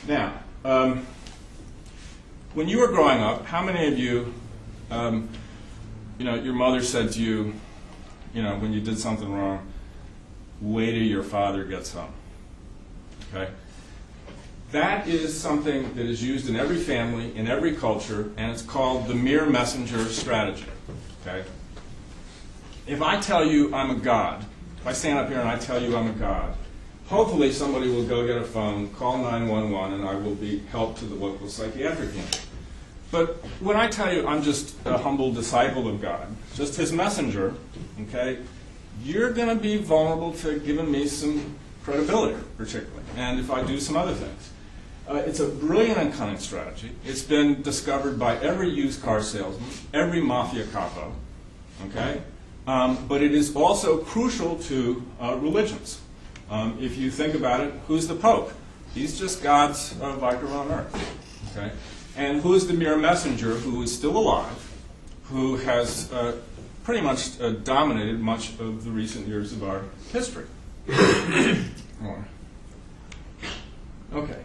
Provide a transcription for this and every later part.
Now, when you were growing up, how many of you, your mother said to you, when you did something wrong, wait till your father gets home? Okay? That is something that is used in every family, in every culture, and it's called the mere messenger strategy. Okay? If I tell you I'm a god, if I stand up here and I tell you I'm a god, hopefully somebody will go get a phone, call 911, and I will be helped to the local psychiatric unit. But when I tell you I'm just a humble disciple of God, just his messenger, okay, you're going to be vulnerable to giving me some credibility, particularly, and if I do some other things. It's a brilliant and cunning strategy. It's been discovered by every used car salesman, every mafia capo, okay? But it is also crucial to religions. If you think about it, who's the Pope? He's just God's vicar on earth, okay? And who's the mere messenger who is still alive, who has pretty much dominated much of the recent years of our history? Okay.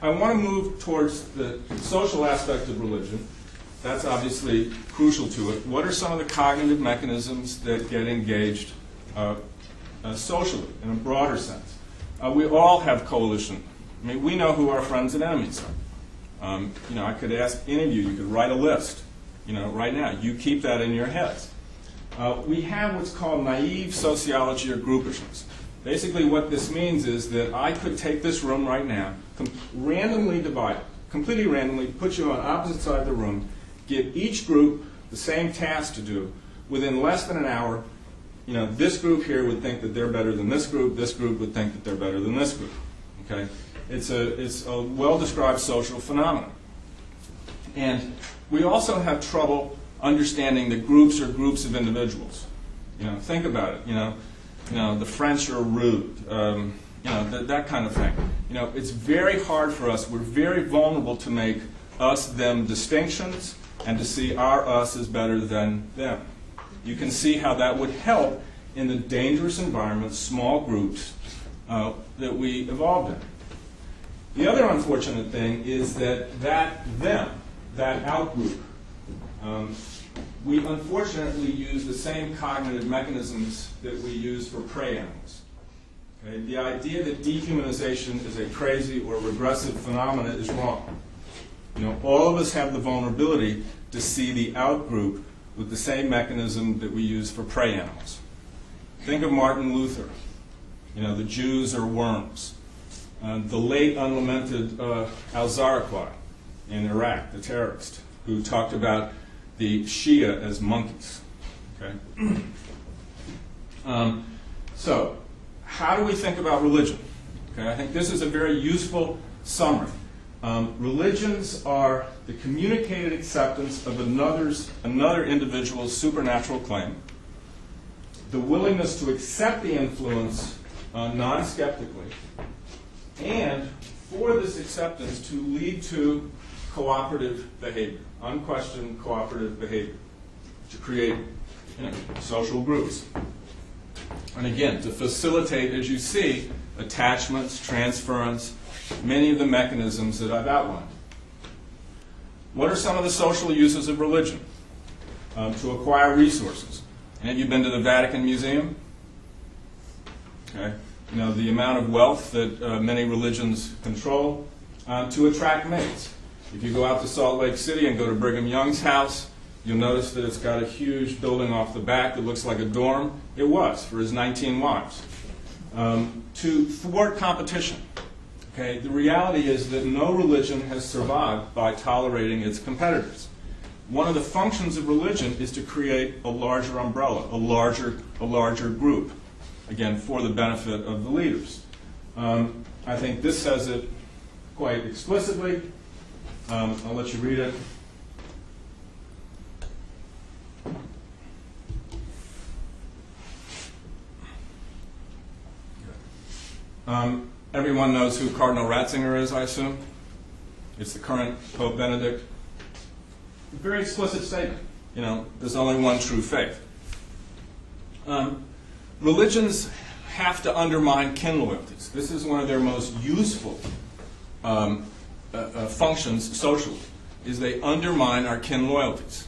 I want to move towards the social aspect of religion. That's obviously crucial to it. What are some of the cognitive mechanisms that get engaged socially, in a broader sense? We all have coalition. I mean, we know who our friends and enemies are. I could ask any of you, you could write a list, right now. You keep that in your heads. We have what's called naive sociology or groupishness. Basically what this means is that I could take this room right now, randomly divide it, completely randomly, put you on opposite side of the room, give each group the same task to do. Within less than an hour, this group here would think that they're better than this group would think that they're better than this group. Okay? It's a well-described social phenomenon. And we also have trouble understanding that groups are groups of individuals. Think about it. The French are rude. That kind of thing. It's very hard for us. We're very vulnerable to make us-them distinctions and to see our us as better than them. You can see how that would help in the dangerous environments, small groups that we evolved in. The other unfortunate thing is that them, that out-group, we unfortunately use the same cognitive mechanisms that we use for prey animals. Okay? The idea that dehumanization is a crazy or regressive phenomenon is wrong. All of us have the vulnerability to see the out-group with the same mechanism that we use for prey animals. Think of Martin Luther. The Jews are worms. The late unlamented al-Zarqawi in Iraq, the terrorist, who talked about the Shia as monkeys. Okay? So, how do we think about religion? Okay, I think this is a very useful summary. Religions are the communicated acceptance of another individual's supernatural claim, the willingness to accept the influence non-skeptically, and for this acceptance to lead to cooperative behavior, unquestioned cooperative behavior, to create social groups. And again, to facilitate, as you see, attachments, transference, many of the mechanisms that I've outlined. What are some of the social uses of religion? To acquire resources. And have you been to the Vatican Museum? Okay. The amount of wealth that many religions control. To attract mates. If you go out to Salt Lake City and go to Brigham Young's house, you'll notice that it's got a huge building off the back that looks like a dorm. It was, for his 19 wives. To thwart competition. Okay, the reality is that no religion has survived by tolerating its competitors. One of the functions of religion is to create a larger umbrella, a larger group, again, for the benefit of the leaders. I think this says it quite explicitly. I'll let you read it. Everyone knows who Cardinal Ratzinger is, I assume. It's the current Pope Benedict. A very explicit statement. There's only one true faith. Religions have to undermine kin loyalties. This is one of their most useful functions socially is they undermine our kin loyalties.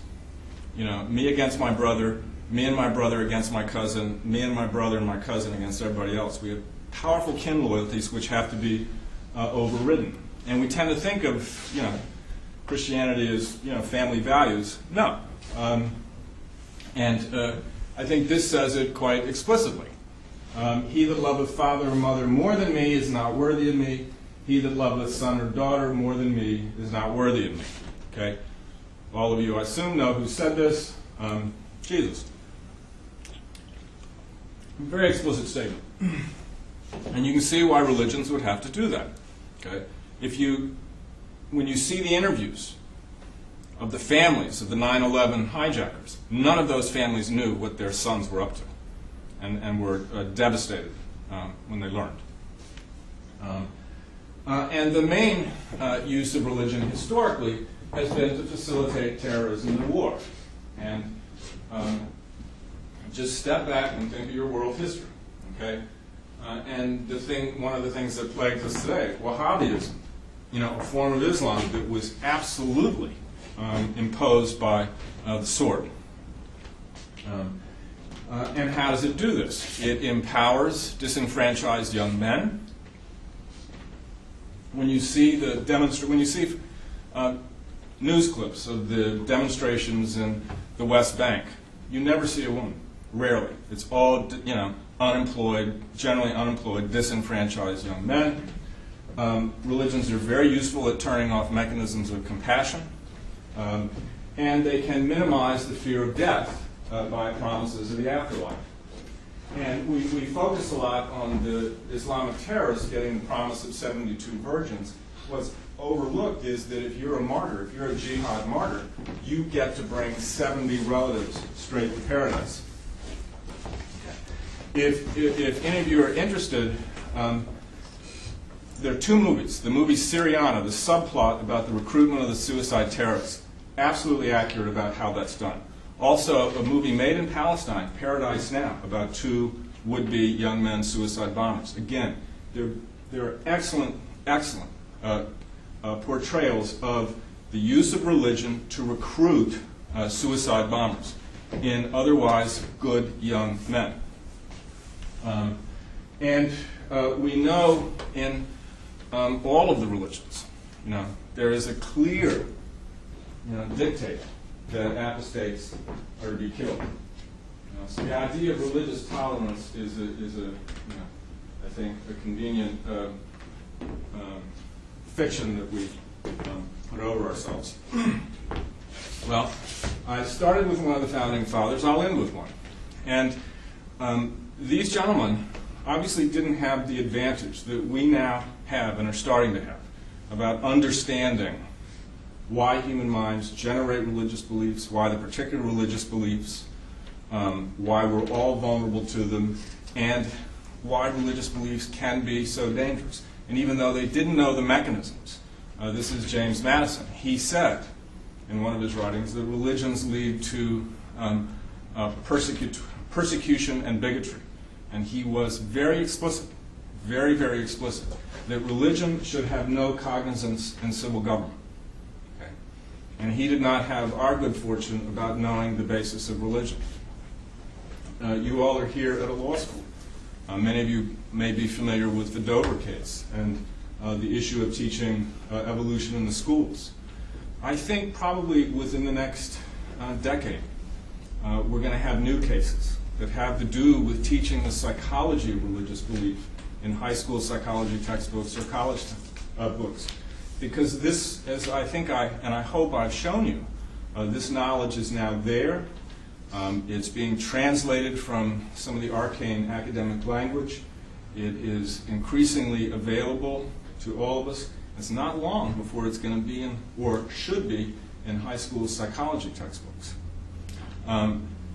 You know, me against my brother, me and my brother against my cousin, me and my brother and my cousin against everybody else. We have powerful kin loyalties which have to be overridden. And we tend to think of, you know, Christianity as, you know, family values. No. I think this says it quite explicitly. He that loveth father or mother more than me is not worthy of me. He that loveth son or daughter more than me is not worthy of me. Okay? All of you, I assume, know who said this. Jesus. Very explicit statement. And you can see why religions would have to do that. Okay? When you see the interviews of the families of the 9/11 hijackers, none of those families knew what their sons were up to, and were devastated when they learned. And the main use of religion historically has been to facilitate terrorism and war. And just step back and think of your world history. Okay? And one of the things that plagues us today, Wahhabism, you know, a form of Islam that was absolutely imposed by the sword. And how does it do this? It empowers disenfranchised young men. When you see news clips of the demonstrations in the West Bank, you never see a woman. Rarely. It's all, you know, unemployed, generally unemployed, disenfranchised young men. Religions are very useful at turning off mechanisms of compassion, and they can minimize the fear of death by promises of the afterlife. And we focus a lot on the Islamic terrorists getting the promise of 72 virgins. What's overlooked is that if you're a martyr, if you're a jihad martyr, you get to bring 70 relatives straight to paradise. If any of you are interested, there are two movies. The movie Syriana, the subplot about the recruitment of the suicide terrorists, absolutely accurate about how that's done. Also, a movie made in Palestine, Paradise Now, about two would-be young men suicide bombers. Again, they're excellent portrayals of the use of religion to recruit suicide bombers in otherwise good young men. We know in all of the religions, you know, there is a clear, you know, dictate that apostates are to be killed. You know, so the idea of religious tolerance is a you know, I think a convenient fiction that we put over ourselves. Well, I started with one of the founding fathers. I'll end with one. And these gentlemen obviously didn't have the advantage that we now have and are starting to have about understanding why human minds generate religious beliefs, why the particular religious beliefs, why we're all vulnerable to them, and why religious beliefs can be so dangerous. And even though they didn't know the mechanisms, this is James Madison. He said in one of his writings that religions lead to persecution and bigotry. And he was very explicit, very, very explicit, that religion should have no cognizance in civil government. Okay? And he did not have our good fortune about knowing the basis of religion. You all are here at a law school. Many of you may be familiar with the Dover case and the issue of teaching evolution in the schools. I think probably within the next decade, we're going to have new cases that have to do with teaching the psychology of religious belief in high school psychology textbooks or college books. Because this, as I think and I hope I've shown you, this knowledge is now there. It's being translated from some of the arcane academic language. It is increasingly available to all of us. It's not long before it's going to be in, or should be, in high school psychology textbooks.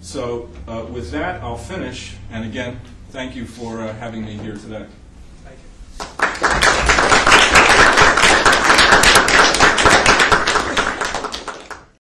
So with that, I'll finish. And again, thank you for having me here today.